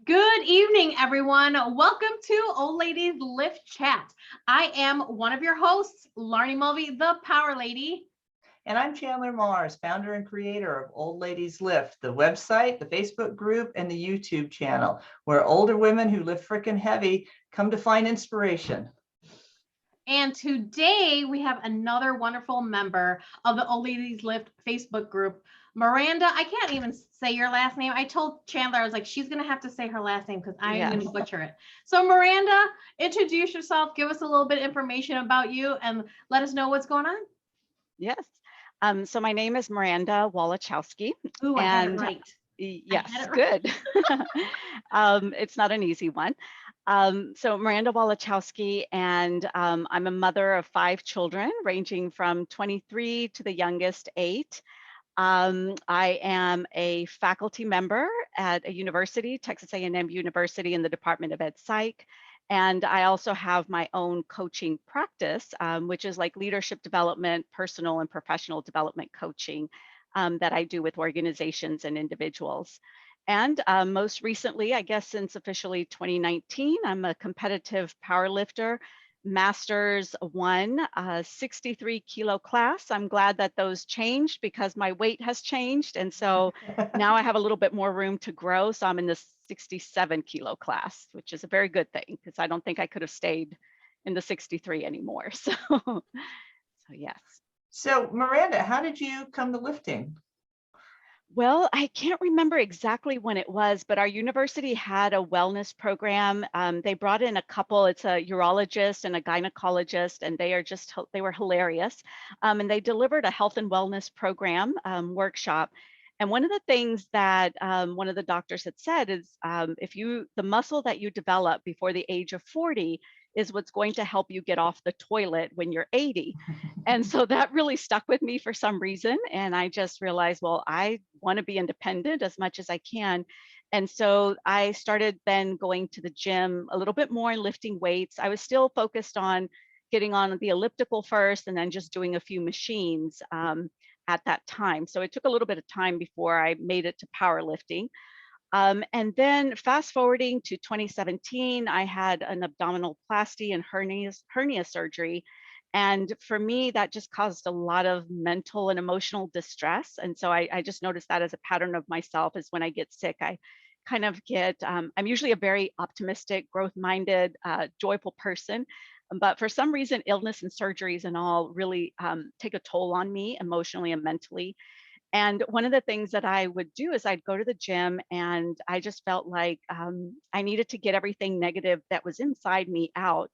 Good evening, everyone. Welcome to Old Ladies Lift Chat. I am one of your hosts, Larnie Mulvey, the Power Lady. And I'm Chandler Mars, founder and creator of Old Ladies Lift, the website, the Facebook group, and the YouTube channel, where older women who lift frickin' heavy come to find inspiration. And today we have another wonderful member of the Old Ladies Lift Facebook group, Miranda. I can't even say your last name. I told Chandler, I was like, she's going to have to say her last name because I'm going to butcher it. So Miranda, introduce yourself, give us a little bit of information about you, and let us know what's going on. Yes. So my name is Miranda Walichowski. Ooh, I had it right. Yes, it right. Good. It's not an easy one. So Miranda Walichowski, and I'm a mother of 5 children, ranging from 23 to the youngest 8. I am a faculty member at a university, Texas A&M University, in the Department of Ed Psych. And I also have my own coaching practice, which is like leadership development, personal and professional development coaching that I do with organizations and individuals. And most recently, I guess since officially 2019, I'm a competitive powerlifter, Masters 1, 63 kilo class. I'm glad that those changed because my weight has changed. And so now I have a little bit more room to grow. So I'm in the 67 kilo class, which is a very good thing because I don't think I could have stayed in the 63 anymore. So yes. So Miranda, how did you come to lifting? Well, I can't remember exactly when it was, but our university had a wellness program. They brought in a couple, it's a urologist and a gynecologist, and they were hilarious. And they delivered a health and wellness program workshop. And one of the things that one of the doctors had said is the muscle that you develop before the age of 40 is what's going to help you get off the toilet when you're 80. And so that really stuck with me for some reason. And I just realized, well, I want to be independent as much as I can. And so I started then going to the gym a little bit more and lifting weights. I was still focused on getting on the elliptical first and then just doing a few machines at that time. So it took a little bit of time before I made it to powerlifting. And then fast forwarding to 2017, I had an abdominoplasty and hernia surgery. And for me, that just caused a lot of mental and emotional distress. And so I just noticed that as a pattern of myself is when I get sick, I kind of get, I'm usually a very optimistic, growth-minded, joyful person. But for some reason, illness and surgeries and all really take a toll on me emotionally and mentally. And one of the things that I would do is I'd go to the gym and I just felt like I needed to get everything negative that was inside me out.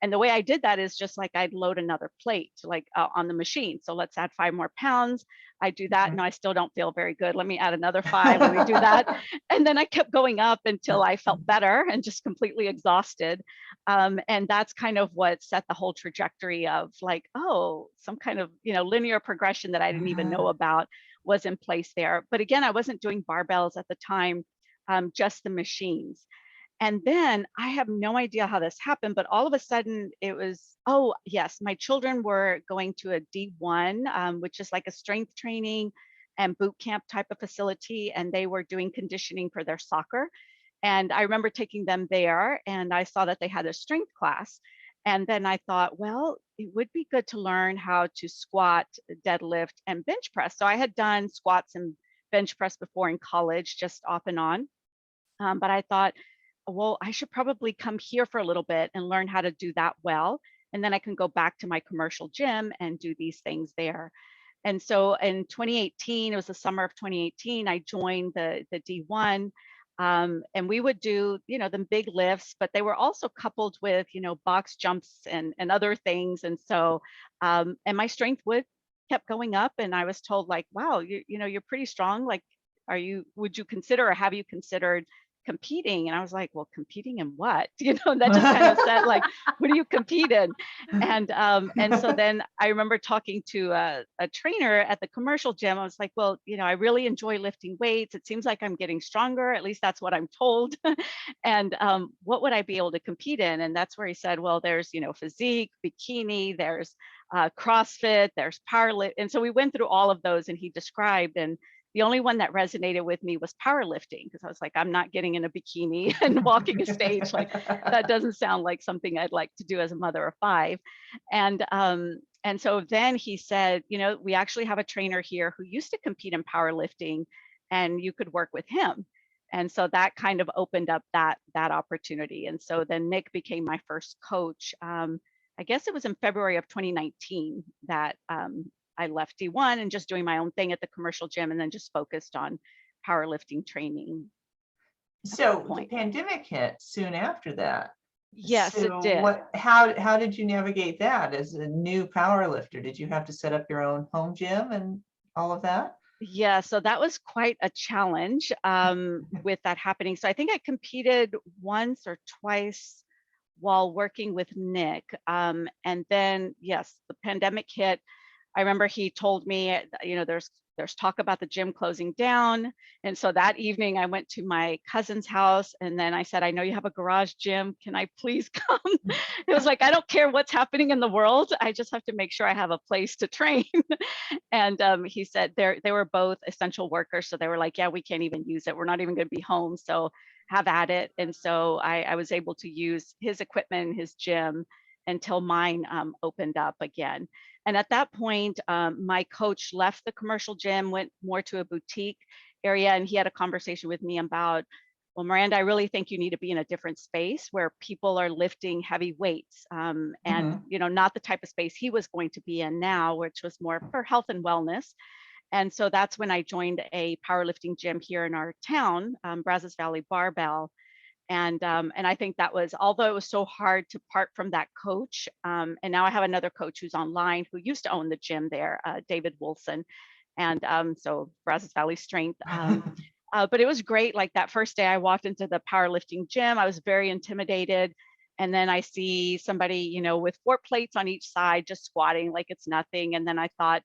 And the way I did that is just like I'd load another plate like on the machine. So let's add 5 more pounds. I do that. No, I still don't feel very good. Let me add another 5. Let me do that. And then I kept going up until I felt better and just completely exhausted. And that's kind of what set the whole trajectory of like, oh, some kind of, linear progression that I didn't even know about was in place there. But again, I wasn't doing barbells at the time, just the machines. And then I have no idea how this happened, but all of a sudden it was, oh, yes, my children were going to a D1, which is like a strength training and boot camp type of facility. And they were doing conditioning for their soccer. And I remember taking them there and I saw that they had a strength class. And then I thought, well, it would be good to learn how to squat, deadlift, and bench press. So I had done squats and bench press before in college, just off and on. But I thought, well, I should probably come here for a little bit and learn how to do that well. And then I can go back to my commercial gym and do these things there. And so in 2018, it was the summer of 2018, I joined the D1. And we would do, the big lifts, but they were also coupled with, box jumps and other things. And so, and my strength kept going up. And I was told like, wow, you're pretty strong. Like, would you consider, or have you considered competing? And I was like, well, competing in what? That just kind of said like, what do you compete in? And so then I remember talking to a trainer at the commercial gym. I was like, well, I really enjoy lifting weights. It seems like I'm getting stronger. At least that's what I'm told. And what would I be able to compete in? And that's where he said, well, there's, physique, bikini, there's CrossFit, there's powerlift. And so we went through all of those and he described, and The only one that resonated with me was powerlifting, because I was like, I'm not getting in a bikini and walking a stage. Like, that doesn't sound like something I'd like to do as a mother of 5. And so then he said, we actually have a trainer here who used to compete in powerlifting, and you could work with him. And so that kind of opened up that opportunity. And so then Nick became my first coach. I guess it was in February of 2019 that I left D1 and just doing my own thing at the commercial gym, and then just focused on powerlifting training. So the pandemic hit soon after that. Yes, so it did. How did you navigate that as a new powerlifter? Did you have to set up your own home gym and all of that? Yeah, so that was quite a challenge with that happening. So I think I competed once or twice while working with Nick. And then, yes, the pandemic hit. I remember he told me, there's talk about the gym closing down. And so that evening I went to my cousin's house, and then I said, I know you have a garage gym. Can I please come? It was like, I don't care what's happening in the world. I just have to make sure I have a place to train. And he said they were both essential workers. So they were like, yeah, we can't even use it. We're not even going to be home. So have at it. And so I was able to use his equipment, his gym, until mine opened up again. And at that point, my coach left the commercial gym, went more to a boutique area, and he had a conversation with me about, well, Miranda, I really think you need to be in a different space where people are lifting heavy weights, and not the type of space he was going to be in now, which was more for health and wellness. And so that's when I joined a powerlifting gym here in our town, Brazos Valley Barbell. And I think that was, although it was so hard to part from that coach, and now I have another coach who's online who used to own the gym there, David Wilson, and so Brazos Valley Strength. But it was great. Like that first day I walked into the powerlifting gym, I was very intimidated. And then I see somebody, with 4 plates on each side, just squatting like it's nothing. And then I thought,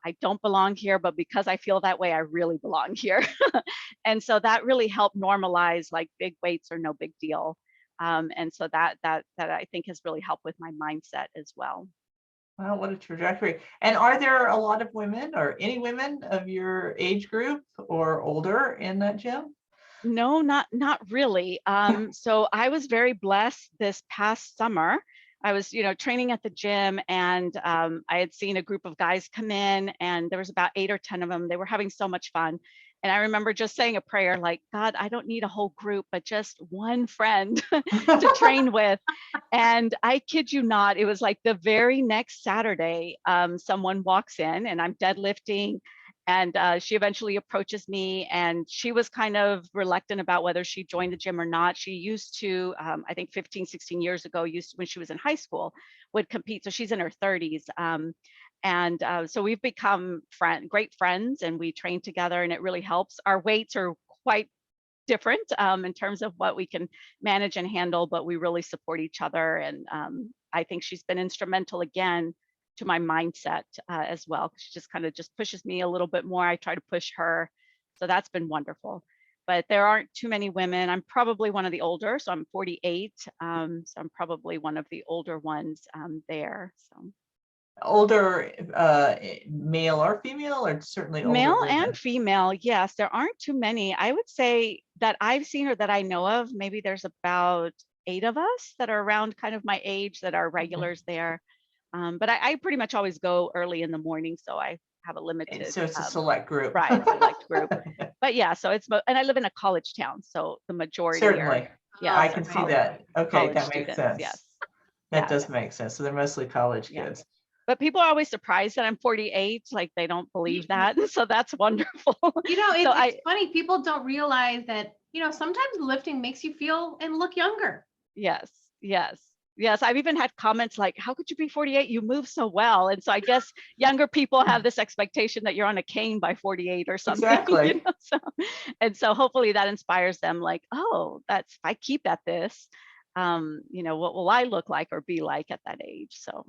I don't belong here, but because I feel that way, I really belong here. And so that really helped normalize, like, big weights are no big deal. And so that I think has really helped with my mindset as well. Wow, what a trajectory. And are there a lot of women, or any women of your age group or older in that gym? No, not really. So I was very blessed this past summer. I was, training at the gym, and I had seen a group of guys come in, and there was about 8 or 10 of them. They were having so much fun. And I remember just saying a prayer like, God, I don't need a whole group, but just one friend to train with. And I kid you not, it was like the very next Saturday, someone walks in, and I'm deadlifting. And she eventually approaches me, and she was kind of reluctant about whether she joined the gym or not. She used to, I think 15, 16 years ago, when she was in high school, would compete. So she's in her 30s. So we've become great friends, and we train together, and it really helps. Our weights are quite different in terms of what we can manage and handle, but we really support each other. And I think she's been instrumental again to my mindset as well. She just kind of just pushes me a little bit more. I try to push her. So that's been wonderful. But there aren't too many women. I'm probably one of the older, so I'm 48. So I'm probably one of the older ones there. So older male or female, or certainly older male women? And female, yes. There aren't too many. I would say that I've seen, or that I know of, maybe there's about 8 of us that are around kind of my age that are regulars there. But I pretty much always go early in the morning, so I have a limited. So it's a select group. Right, select group. But yeah, so and I live in a college town, so the majority Certainly. are, yeah, I can see that. Okay, that makes sense. Yes. That does make sense. So they're mostly college kids. But people are always surprised that I'm 48, like they don't believe that. So that's wonderful. It's funny. People don't realize that, sometimes lifting makes you feel and look younger. Yes. I've even had comments like, how could you be 48? You move so well. And so I guess younger people have this expectation that you're on a cane by 48 or something. Exactly. So hopefully that inspires them, like, oh, if I keep at this, what will I look like or be like at that age? So.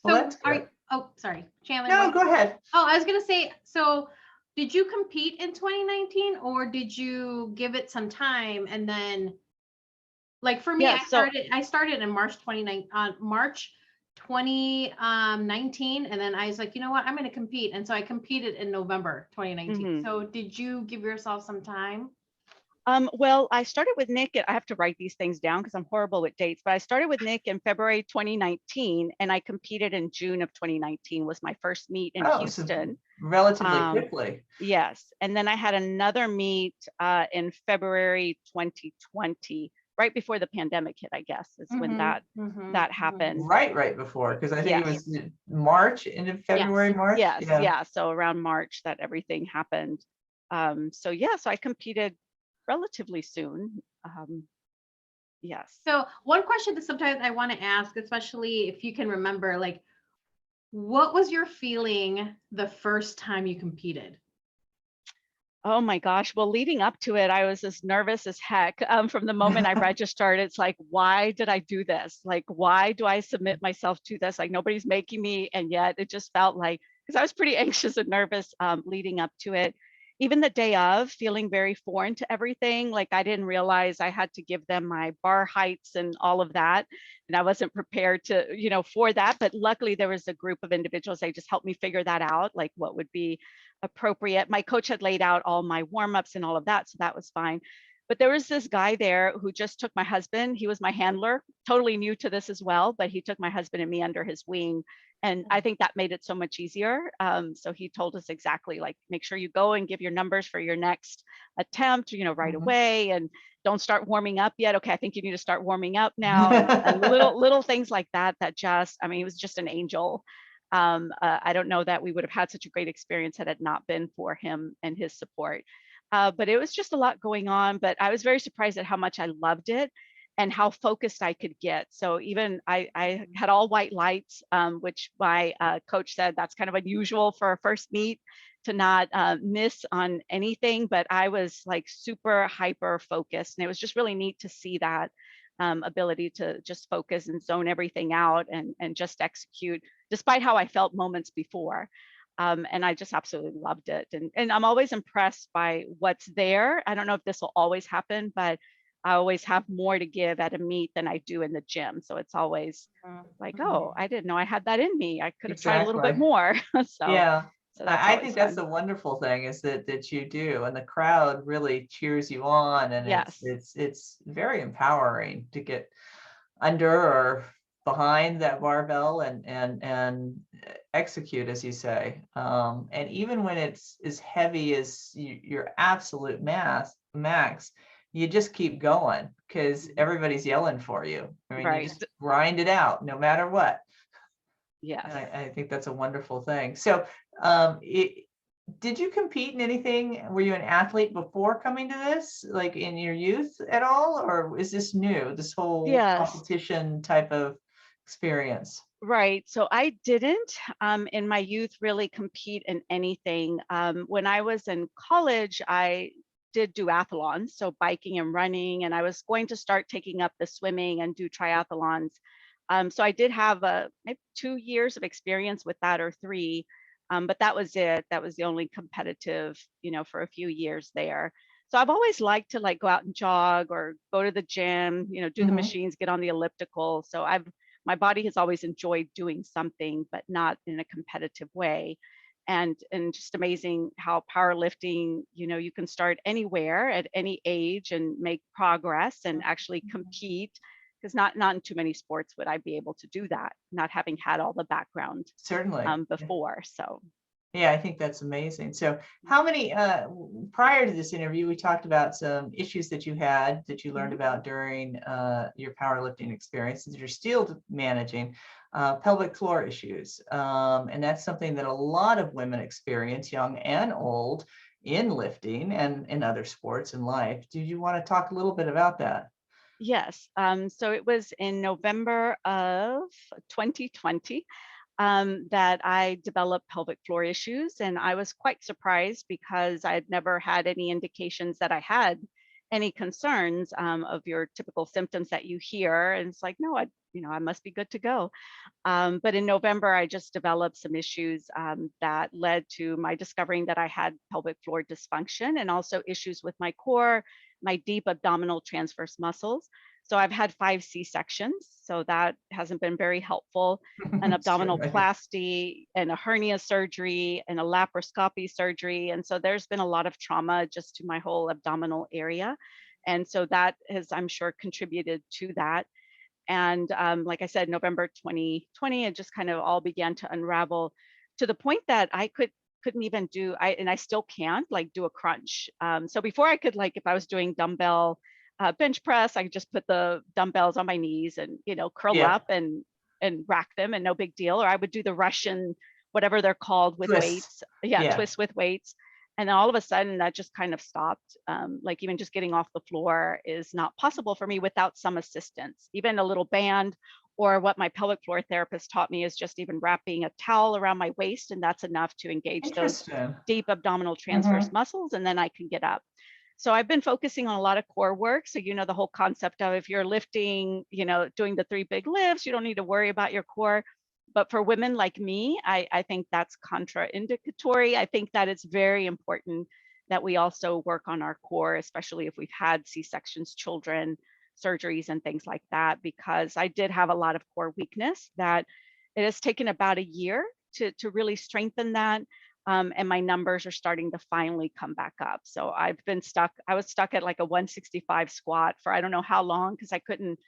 Sorry, Chandler. No, go ahead. Oh, I was going to say, so did you compete in 2019, or did you give it some time? And then, like, for me, I started in March 2019, and then I was like, you know what, I'm going to compete, and so I competed in November 2019. Mhm. So did you give yourself some time? Well, I started with Nick, I have to write these things down because I'm horrible with dates, but I started with Nick in February 2019, and I competed in June of 2019 was my first meet in Oh, so Houston. relatively quickly. Yes. And then I had another meet in February 2020, right before the pandemic hit, I guess, is when that happened. Right before, because I think it Yes. was March, into February, March. Yes. Yeah. Yeah. So around March that everything happened. So yeah, so I competed relatively soon. Yes. So one question that sometimes I want to ask, especially if you can remember, like, what was your feeling the first time you competed? Oh my gosh. Well, leading up to it, I was as nervous as heck. From the moment I registered, it's like, why did I do this? Like, why do I submit myself to this? Like, nobody's making me. And yet it just felt like, because I was pretty anxious and nervous leading up to it. Even the day of, feeling very foreign to everything. Like, I didn't realize I had to give them my bar heights and all of that. And I wasn't prepared to, for that. But luckily, there was a group of individuals. They just helped me figure that out, like what would be appropriate. My coach had laid out all my warm-ups and all of that, so that was fine. But there was this guy there who just took my husband. He was my handler, totally new to this as well, but he took my husband and me under his wing. And I think that made it so much easier. So he told us exactly, like, make sure you go and give your numbers for your next attempt, right away, and don't start warming up yet. Okay, I think you need to start warming up now, and little things like that. That just, I mean, he was just an angel. I don't know that we would have had such a great experience had it not been for him and his support. But it was just a lot going on. But I was very surprised at how much I loved it and how focused I could get. So even I had all white lights, which my coach said that's kind of unusual for a first meet to not miss on anything. But I was like super hyper focused, and it was just really neat to see that ability to just focus and zone everything out and just execute, despite how I felt moments before. And I just absolutely loved it. And I'm always impressed by what's there. I don't know if this will always happen, but I always have more to give at a meet than I do in the gym. So it's always like, oh, I didn't know I had that in me. I could have tried a little bit more. Yeah. So that's I always think that's fun. the wonderful thing, is that you do, and the crowd really cheers you on, and Yes. it's very empowering to get under or behind that barbell and execute, as you say. And even when it's as heavy as your absolute max, you just keep going because everybody's yelling for you. I mean, you Right. just grind it out no matter what. Yes. And I think that's a wonderful thing. So, did you compete in anything? Were you an athlete before coming to this, like in your youth at all, or is this new, this whole Yes. competition type of experience? Right. So I didn't in my youth really compete in anything. When I was in college, I did duathlons, so biking and running, and I was going to start taking up the swimming and do triathlons. So I did have maybe 2 years of experience with that, or three, but that was it. That was the only competitive, for a few years there. So I've always liked to like go out and jog or go to the gym, do the machines, get on the elliptical. So my body has always enjoyed doing something, but not in a competitive way. And just amazing how powerlifting, you can start anywhere at any age and make progress and actually compete, because not in too many sports would I be able to do that, not having had all the background Certainly. before. So Yeah, I think that's amazing. So how many, prior to this interview, we talked about some issues that you had, that you learned about during your powerlifting experiences that you're still managing, pelvic floor issues. And that's something that a lot of women experience, young and old, in lifting and in other sports in life. Do you want to talk a little bit about that? yes, so it was in November of 2020. That I developed pelvic floor issues. And I was quite surprised because I had never had any indications that I had any concerns of your typical symptoms that you hear. And it's like, no, I must be good to go. But in November, I just developed some issues that led to my discovering that I had pelvic floor dysfunction and also issues with my core, my deep abdominal transverse muscles. So I've had 5 C-sections, so that hasn't been very helpful. An abdominoplasty and a hernia surgery and a laparoscopy surgery. And so there's been a lot of trauma just to my whole abdominal area. And so that has, I'm sure, contributed to that. And like I said, November 2020, it just kind of all began to unravel to the point that I couldn't even do, and I still can't like do a crunch. So before I could, like, if I was doing dumbbell bench press, I could just put the dumbbells on my knees and, curl Yeah. up and rack them and no big deal. Or I would do the Russian, whatever they're called, with Twist. weights. Yeah, Yeah. twist with weights. And then all of a sudden that just kind of stopped. Like even just getting off the floor is not possible for me without some assistance, even a little band, or what my pelvic floor therapist taught me is just even wrapping a towel around my waist. And that's enough to engage those Interesting. deep abdominal transverse muscles. And then I can get up. So I've been focusing on a lot of core work. So, the whole concept of if you're lifting, doing the 3 big lifts, you don't need to worry about your core. But for women like me, I think that's contraindicatory. I think that it's very important that we also work on our core, especially if we've had C-sections, children, surgeries, and things like that, because I did have a lot of core weakness that it has taken about a year to really strengthen that. And my numbers are starting to finally come back up. So I was stuck at like a 165 squat for I don't know how long, because I couldn't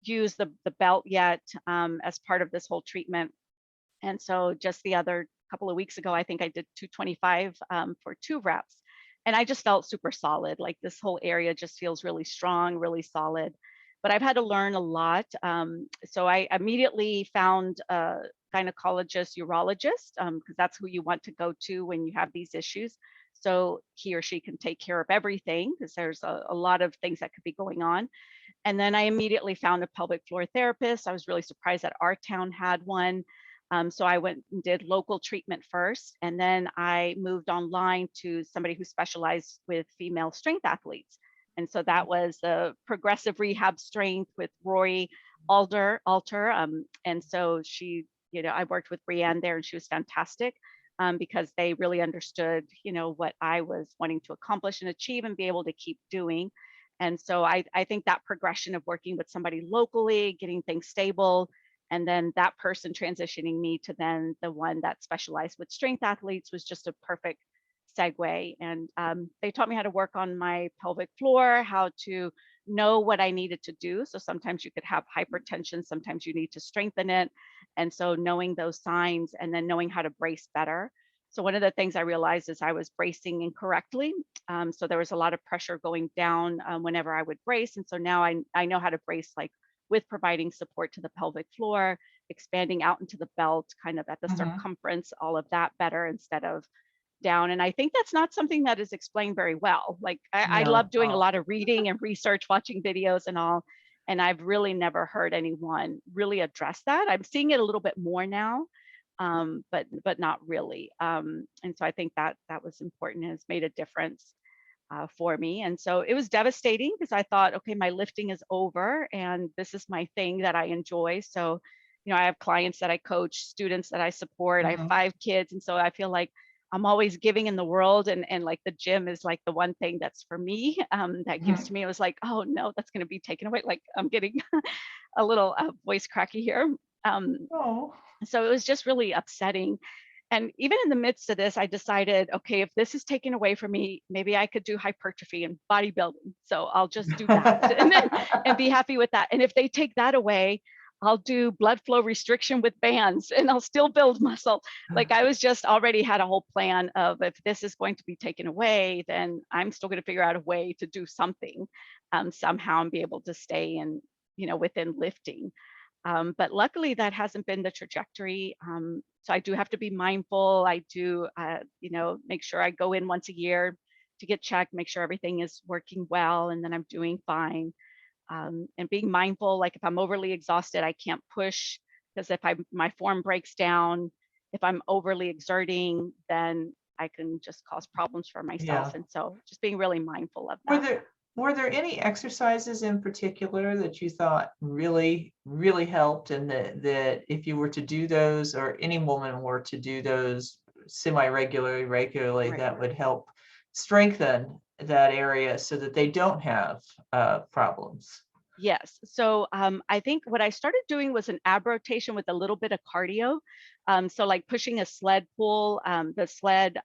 use the belt yet as part of this whole treatment. And so just the other couple of weeks ago, I think I did 225 for 2 reps. And I just felt super solid. Like this whole area just feels really strong, really solid. But I've had to learn a lot. So I immediately found a gynecologist, urologist, because that's who you want to go to when you have these issues. So he or she can take care of everything, because there's a lot of things that could be going on. And then I immediately found a pelvic floor therapist. I was really surprised that our town had one. So I went and did local treatment first, and then I moved online to somebody who specialized with female strength athletes. And so that was the progressive rehab strength with Rory Alter. And so she, I worked with Brienne there, and she was fantastic because they really understood, what I was wanting to accomplish and achieve and be able to keep doing. And so I think that progression of working with somebody locally, getting things stable, and then that person transitioning me to then the one that specialized with strength athletes was just a perfect segue. And they taught me how to work on my pelvic floor, how to know what I needed to do. So sometimes you could have hypertension, sometimes you need to strengthen it. And so knowing those signs and then knowing how to brace better. So one of the things I realized is I was bracing incorrectly. So there was a lot of pressure going down whenever I would brace. And so now I know how to brace, like with providing support to the pelvic floor, expanding out into the belt, kind of at the circumference, all of that better instead of down. And I think that's not something that is explained very well. Like I love doing a lot of reading and research, watching videos and all. And I've really never heard anyone really address that. I'm seeing it a little bit more now, but not really. And so I think that was important and has made a difference for me. And so it was devastating because I thought, okay, my lifting is over and this is my thing that I enjoy. So, I have clients that I coach, students that I support. I have 5 kids. And so I feel like I'm always giving in the world. And like the gym is like the one thing that's for me that gives to me. It was like, oh no, that's going to be taken away. Like I'm getting a little voice cracky here. So it was just really upsetting. And even in the midst of this, I decided, okay, if this is taken away from me, maybe I could do hypertrophy and bodybuilding. So I'll just do that and be happy with that. And if they take that away, I'll do blood flow restriction with bands and I'll still build muscle. Like I was just already had a whole plan of if this is going to be taken away, then I'm still going to figure out a way to do something somehow and be able to stay in, within lifting. But luckily that hasn't been the trajectory. So I do have to be mindful. I do, make sure I go in once a year to get checked, make sure everything is working well, and then I'm doing fine. And being mindful, like if I'm overly exhausted, I can't push because if my form breaks down, if I'm overly exerting, then I can just cause problems for myself. And so just being really mindful of that. Were there any exercises in particular that you thought really, really helped, and that if you were to do those, or any woman were to do those regularly, that would help strengthen that area so that they don't have problems? Yes. So I think what I started doing was an ab rotation with a little bit of cardio. So like pushing a sled pull, the sled,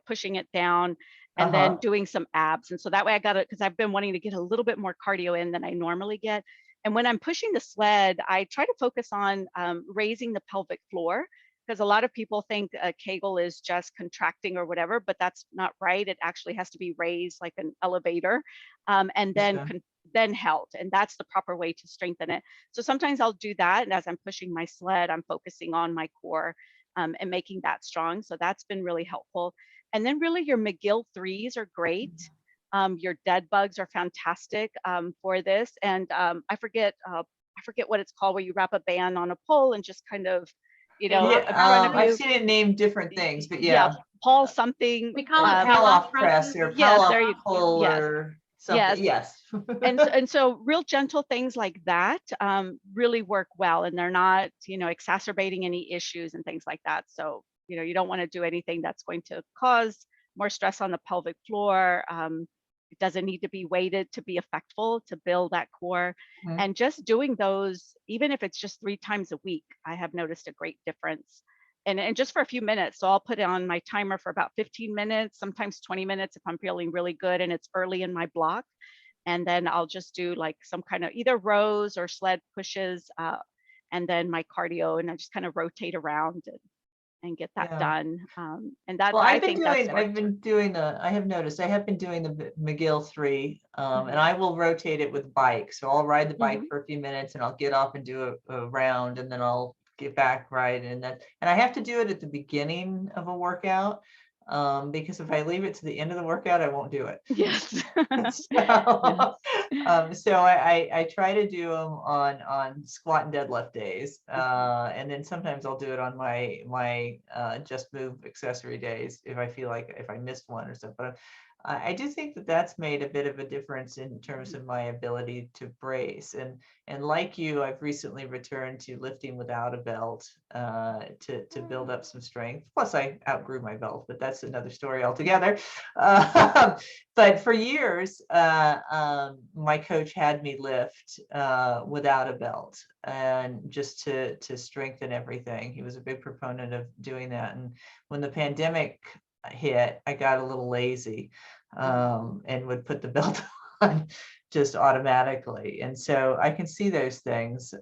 pushing it down and then Uh-huh. doing some abs. And so that way I got it because I've been wanting to get a little bit more cardio in than I normally get. And when I'm pushing the sled, I try to focus on raising the pelvic floor because a lot of people think a Kegel is just contracting or whatever, but that's not right. It actually has to be raised like an elevator and then Okay. then held, and that's the proper way to strengthen it. So sometimes I'll do that, and as I'm pushing my sled, I'm focusing on my core and making that strong. So that's been really helpful. And then really your McGill threes are great. Your dead bugs are fantastic for this. And I forget what it's called, where you wrap a band on a pole and just kind of, Yeah, in front of I've you. seen it named different things, but Yeah, yeah. Paul something. we call it Pell-off Palloff press presses. or Yes, Pell-off there you. pull Yes, or something. yes. Yes. And so real gentle things like that really work well, and they're not exacerbating any issues and things like that. So you don't want to do anything that's going to cause more stress on the pelvic floor. It doesn't need to be weighted to be effectful to build that core. Mhm. And just doing those, even if it's just 3 times a week, I have noticed a great difference. And just for a few minutes. So I'll put it on my timer for about 15 minutes, sometimes 20 minutes if I'm feeling really good and it's early in my block. And then I'll just do like some kind of either rows or sled pushes, and then my cardio, and I just kind of rotate around and get that Yeah. done. And that Well, I think that's I have worked. been doing the McGill 3, and Mhm. I will rotate it with bike. So I'll ride the bike Mhm. for a few minutes and I'll get off and do a round, and then I'll get back, right. And I have to do it at the beginning of a workout, because if I leave it to the end of the workout, I won't do it. Yes. So, Yes. so I try to do them on squat and deadlift days, and then sometimes I'll do it on my just move accessory days if I feel like if I missed one or something. But I do think that that's made a bit of a difference in terms of my ability to brace. And like you, I've recently returned to lifting without a belt, to build up some strength. Plus, I outgrew my belt, but that's another story altogether. But for years, my coach had me lift without a belt, and just to strengthen everything. He was a big proponent of doing that. And when the pandemic hit, I got a little lazy, and would put the belt on just automatically. And so I can see those things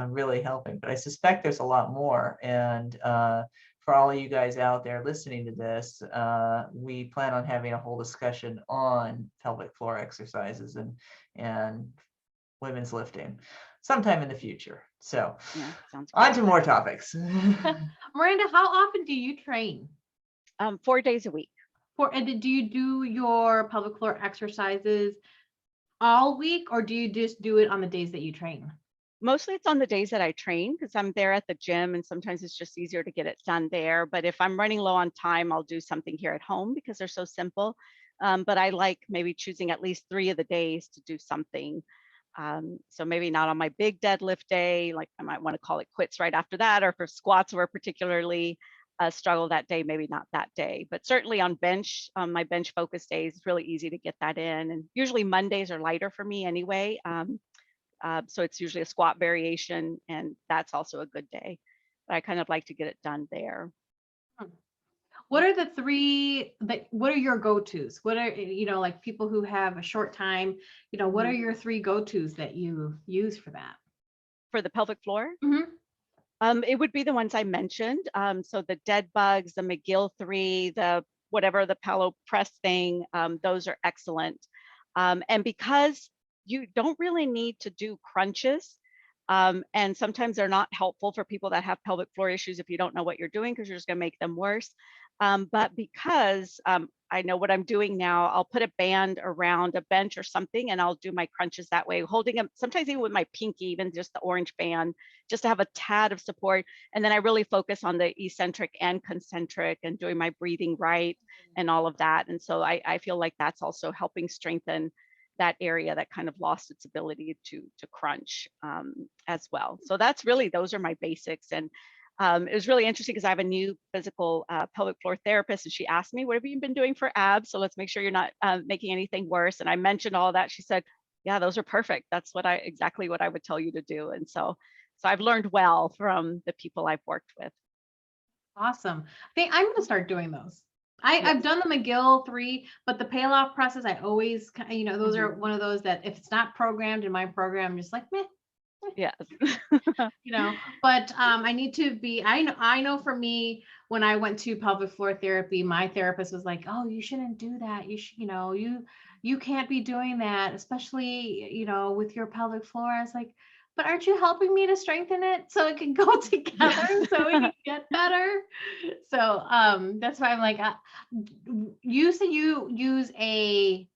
really helping, but I suspect there's a lot more. And for all of you guys out there listening to this, we plan on having a whole discussion on pelvic floor exercises and women's lifting sometime in the future. So Yeah, sounds on great. to more topics. Miranda, how often do you train? 4 days a week. And do you do your pelvic floor exercises all week, or do you just do it on the days that you train? Mostly it's on the days that I train because I'm there at the gym, and sometimes it's just easier to get it done there. But if I'm running low on time, I'll do something here at home because they're so simple. But I like maybe choosing at least 3 of the days to do something. So maybe not on my big deadlift day, like I might want to call it quits right after that, or for squats were particularly a struggle that day, maybe not that day. But certainly on my bench focus days, it's really easy to get that in. And usually Mondays are lighter for me anyway. So it's usually a squat variation, and that's also a good day. But I kind of like to get it done there. What are the three what are your go-tos? What are, like people who have a short time, what are your three go-tos that you use for that? For the pelvic floor, Mm-hmm. it would be the ones I mentioned. So the dead bugs, the McGill 3, the whatever, the Palo press thing, those are excellent. And because you don't really need to do crunches, and sometimes they're not helpful for people that have pelvic floor issues if you don't know what you're doing, because you're just going to make them worse. But because I know what I'm doing now, I'll put a band around a bench or something, and I'll do my crunches that way, holding them sometimes even with my pinky, even just the orange band, just to have a tad of support. And then I really focus on the eccentric and concentric and doing my breathing right and all of that. And so I feel like that's also helping strengthen that area that kind of lost its ability to crunch as well. So that's really, those are my basics. And it was really interesting because I have a new physical pelvic floor therapist, and she asked me, what have you been doing for abs? So let's make sure you're not making anything worse. And I mentioned all that. She said, Yeah, those are perfect. That's exactly what I would tell you to do. And so I've learned well from the people I've worked with. Awesome. I think I'm gonna start doing those. I've Yes. done the McGill 3, but the Payoff presses, I always, those are Mhm. one of those that if it's not programmed in my program, I'm just like, meh, Yes. but I need to be, I know for me, when I went to pelvic floor therapy, my therapist was like, oh, you shouldn't do that. You should, you can't be doing that, especially, with your pelvic floor. I was like, but aren't you helping me to strengthen it so it can go together so we can get better? So that's why I'm like, you said you use a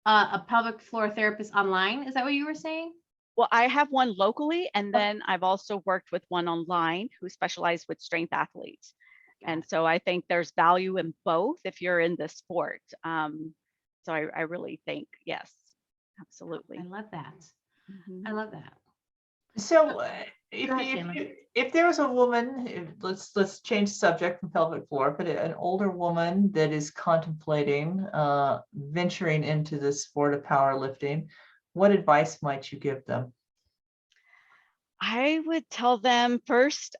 pelvic floor therapist online. Is that what you were saying? Well, I have one locally, and then I've also worked with one online who specialized with strength athletes. Got And it. so I think there's value in both if you're in the sport. So I really think, yes, I absolutely. love that. Mhm. I love that. So Go ahead, Chandler. if there was a woman, let's change the subject from pelvic floor, but an older woman that is contemplating venturing into the sport of powerlifting, what advice might you give them? I would tell them first,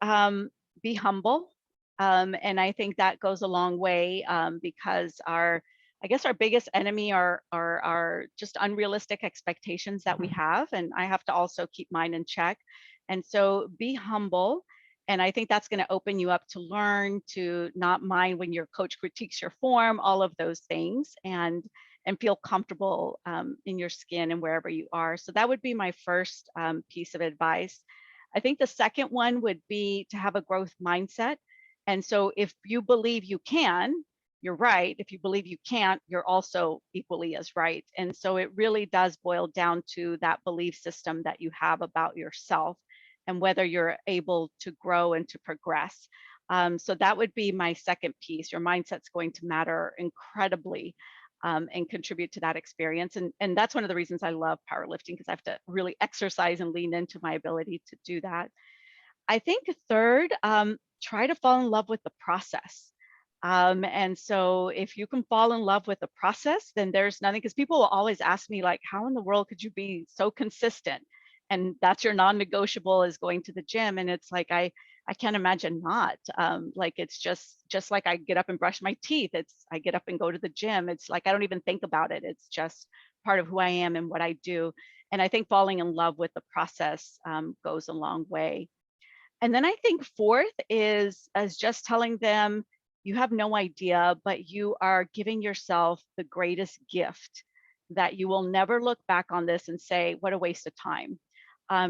be humble. And I think that goes a long way because I guess our biggest enemy are just unrealistic expectations that we Mhm. have. And I have to also keep mine in check. And so be humble. And I think that's going to open you up to learn to not mind when your coach critiques your form, all of those things, and feel comfortable in your skin and wherever you are. So that would be my first piece of advice. I think the second one would be to have a growth mindset. And so if you believe you can, you're right. If you believe you can't, you're also equally as right. And so it really does boil down to that belief system that you have about yourself and whether you're able to grow and to progress. So that would be my second piece. Your mindset's going to matter incredibly and contribute to that experience. And that's one of the reasons I love powerlifting because I have to really exercise and lean into my ability to do that. I think third, try to fall in love with the process. And so if you can fall in love with the process, then there's nothing, because people will always ask me, like, how in the world could you be so consistent? And that's your non-negotiable is going to the gym. And it's like, I can't imagine not. Like it's just like I get up and brush my teeth. I get up and go to the gym. It's like I don't even think about it. It's just part of who I am and what I do. And I think falling in love with the process goes a long way. And then I think fourth is as just telling them you have no idea, but you are giving yourself the greatest gift that you will never look back on this and say, what a waste of time.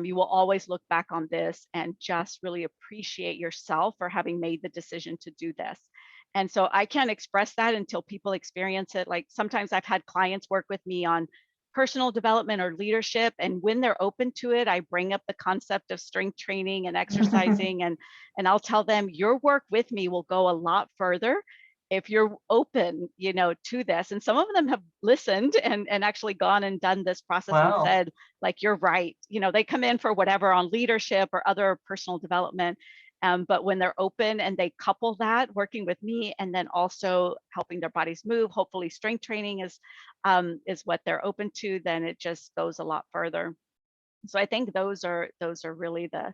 You will always look back on this and just really appreciate yourself for having made the decision to do this. And so I can't express that until people experience it. Like sometimes I've had clients work with me on personal development or leadership, and when they're open to it, I bring up the concept of strength training and exercising, and I'll tell them your work with me will go a lot further if you're open, to this. And some of them have listened and actually gone and done this process and Wow. said, like, you're right. They come in for whatever on leadership or other personal development. But when they're open and they couple that working with me and then also helping their bodies move, hopefully strength training is what they're open to, then it just goes a lot further. So I think those are really the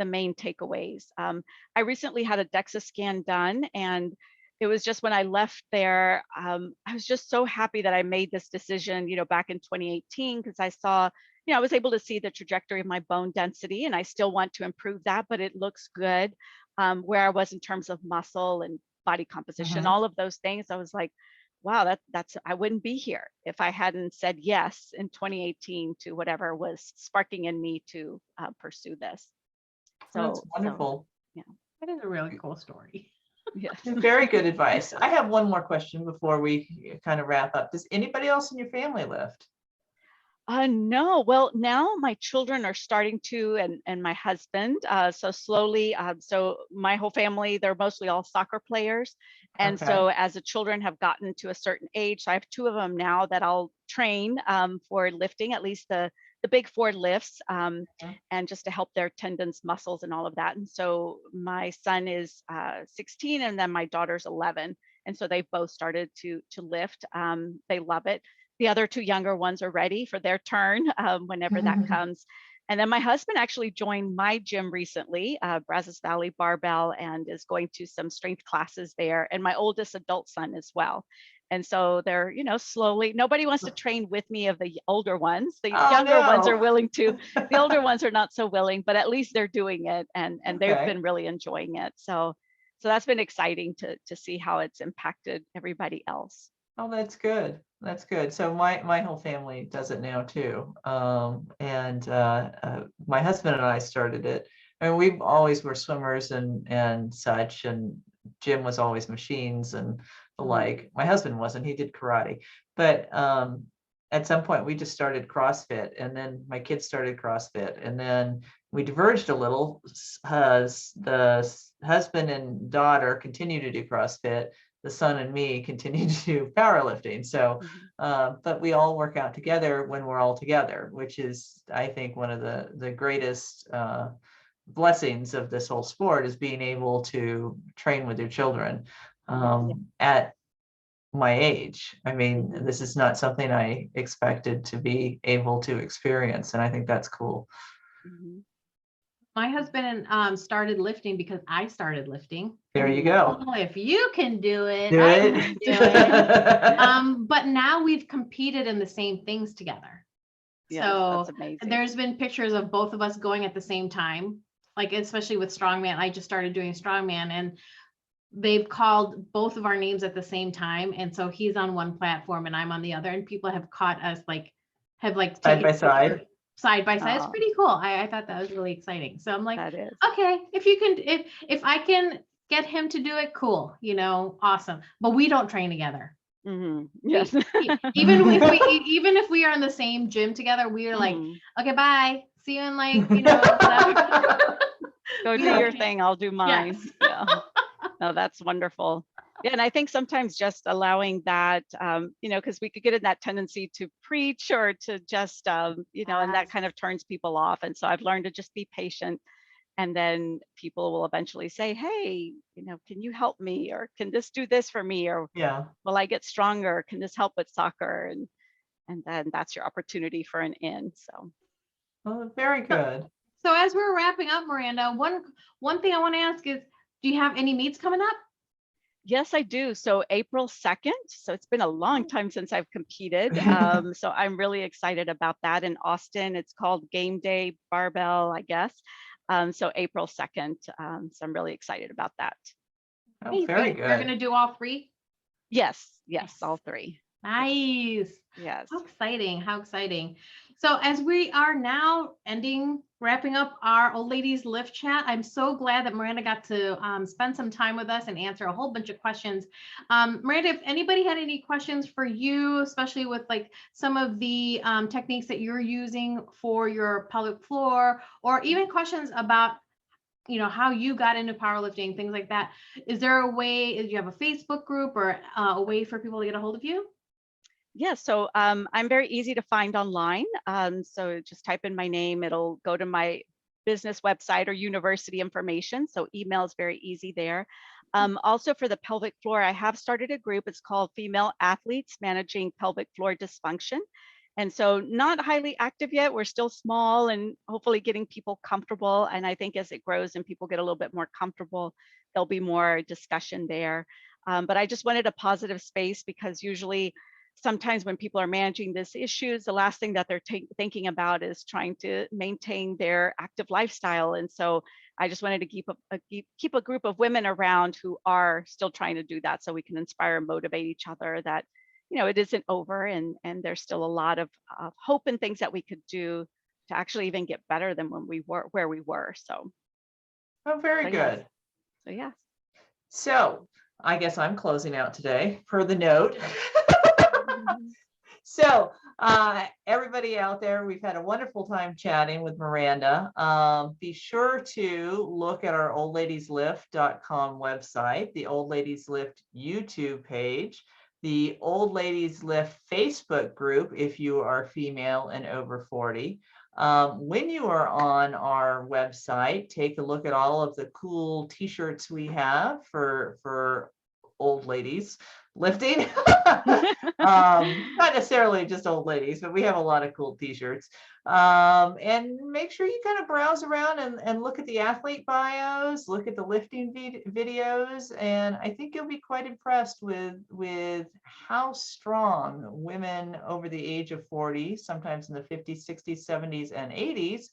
main takeaways. I recently had a DEXA scan done, and it was just when I left there, I was just so happy that I made this decision, back in 2018, because I saw, I was able to see the trajectory of my bone density, and I still want to improve that, but it looks good where I was in terms of muscle and body composition, Mhm. all of those things. I was like, wow, that's I wouldn't be here if I hadn't said yes in 2018 to whatever was sparking in me to pursue this. That's So wonderful. yeah, That is a really cool story. yes. Very good advice. I have one more question before we kind of wrap up. Does anybody else in your family lift? No, well, now my children are starting to, and my husband. So slowly, so my whole family, they're mostly all soccer players, and Okay. so as the children have gotten to a certain age, so I have two of them now that I'll train for lifting, at least the big four lifts, Mhm. and just to help their tendons, muscles, and all of that. And so my son is 16, and then my daughter's 11, and so they've both started to lift. They love it. the other two younger ones are ready for their turn whenever that comes. And then my husband actually joined my gym recently, Brazos Valley Barbell, and is going to some strength classes there. And my oldest adult son as well. And so they're, slowly, nobody wants to train with me of the older ones. The Oh, younger ones are no. willing to, the older ones are not so willing, but at least they're doing it, and they've Okay. been really enjoying it. So that's been exciting to see how it's impacted everybody else. Oh, that's good. That's good. So my whole family does it now too. And my husband and I started it. I mean, we always were swimmers and such, and gym was always machines and the like. My husband wasn't, he did karate. But at some point we just started CrossFit, and then my kids started CrossFit, and then we diverged a little. The husband and daughter continue to do CrossFit. The son and me continue to do powerlifting. So, but we all work out together when we're all together, which is, I think, one of the greatest blessings of this whole sport, is being able to train with your children at my age. I mean, this is not something I expected to be able to experience, and I think that's cool. My husband started lifting because I started lifting. There you go. Well, if you can do it, Do I it. can do it. But now we've competed in the same things together. Yeah, So that's amazing. there's been pictures of both of us going at the same time, like especially with strongman. I just started doing strongman, and they've called both of our names at the same time. And so he's on one platform and I'm on the other, and people have caught us have Side by side. Side by side. It's pretty cool. I thought that was really exciting. So I'm like, That is. okay, if you can, if I can get him to do it, cool, awesome. But we don't train together. Yes. Even if we are in the same gym together, we are like, okay, bye. See you in whatever. Go do your thing. I'll do mine. Yes. Yeah. No, that's wonderful. Yeah, and I think sometimes just allowing that, because we could get in that tendency to preach or to just, and that kind of turns people off. And so I've learned to just be patient, and then people will eventually say, hey, can you help me? Or can this do this for me? Or will I get stronger? Can this help with soccer? And then that's your opportunity for an in. So. Oh, very good. So as we're wrapping up, Miranda, one thing I want to ask is, do you have any meets coming up? Yes, I do. So April 2nd. So it's been a long time since I've competed. So I'm really excited about that in Austin. It's called Game Day Barbell, I guess. So April 2nd. So I'm really excited about that. Oh, very good. You're going to do all three? Yes, all three. Nice. Yes. How exciting. How exciting. So as we are now wrapping up our Old Ladies Lift chat, I'm so glad that Miranda got to spend some time with us and answer a whole bunch of questions. Miranda, if anybody had any questions for you, especially with some of the techniques that you're using for your pelvic floor, or even questions about how you got into powerlifting, things like that, is there a way, do you have a Facebook group or a way for people to get a hold of you? Yeah, so I'm very easy to find online. So just type in my name, it'll go to my business website or university information. So email is very easy there. Also for the pelvic floor, I have started a group. It's called Female Athletes Managing Pelvic Floor Dysfunction. And so not highly active yet. We're still small and hopefully getting people comfortable. And I think as it grows and people get a little bit more comfortable, there'll be more discussion there. But I just wanted a positive space, because usually sometimes when people are managing these issues, the last thing that they're thinking about is trying to maintain their active lifestyle. And so I just wanted to keep a group of women around who are still trying to do that, so we can inspire and motivate each other that, it isn't over, and there's still a lot of hope and things that we could do to actually even get better than when we were where we were. So. Oh, very good. So yeah. So I guess I'm closing out today per the note. So everybody out there, we've had a wonderful time chatting with Miranda. Be sure to look at our oldladieslift.com website, the Old Ladies Lift YouTube page, the Old Ladies Lift Facebook group if you are female and over 40. When you are on our website, take a look at all of the cool t-shirts we have for old ladies lifting. Not necessarily just old ladies, but we have a lot of cool t-shirts. And make sure you kind of browse around and look at the athlete bios, look at the lifting videos, and I think you'll be quite impressed with how strong women over the age of 40, sometimes in the 50s, 60s, 70s, and 80s,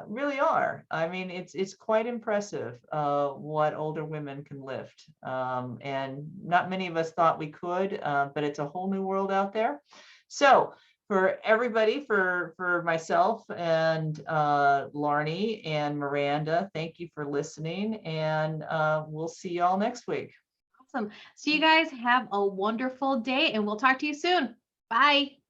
really are. I mean, it's quite impressive what older women can lift, and not many of us thought we could, but it's a whole new world out there. So for everybody, for myself and Larnie and Miranda, thank you for listening, and we'll see y'all next week. Awesome. So you guys have a wonderful day, and we'll talk to you soon. Bye.